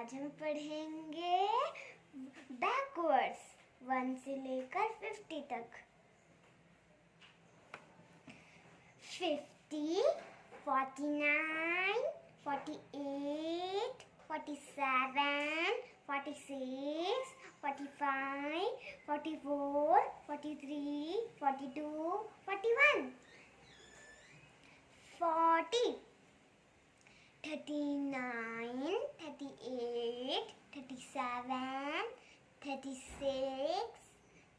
आज हम पढ़ेंगे बैकवर्ड्स 1 से लेकर 50 तक। 50, 49, 48, 47, 46, 45, 44, 43, 42, 41, 40, 39, 38, 37, 36,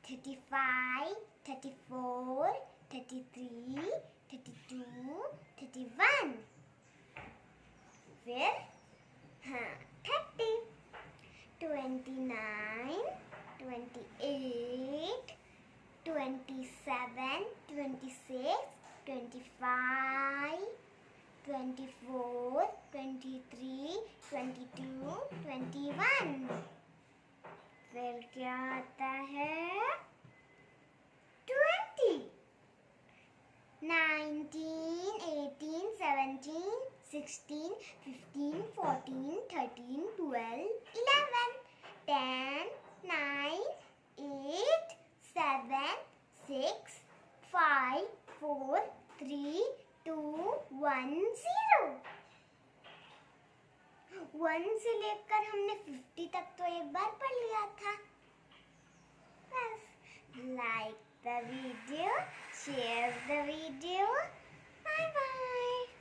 35, 34, 33, 32, 31। फिर 30, 29, 28, 27, 26, 25, 24, 23, 22, 21। फिर क्या आता है 20, 19, 18, 17, 16, 15, 14, 13, 12, 11, 10, 9, 8, 7, 6, 5, 4, 3, 2, 1, 0। 1 से लेकर हमने 50 तक तो एक बार पढ़ लिया था। बस like the video, share the video. Bye bye.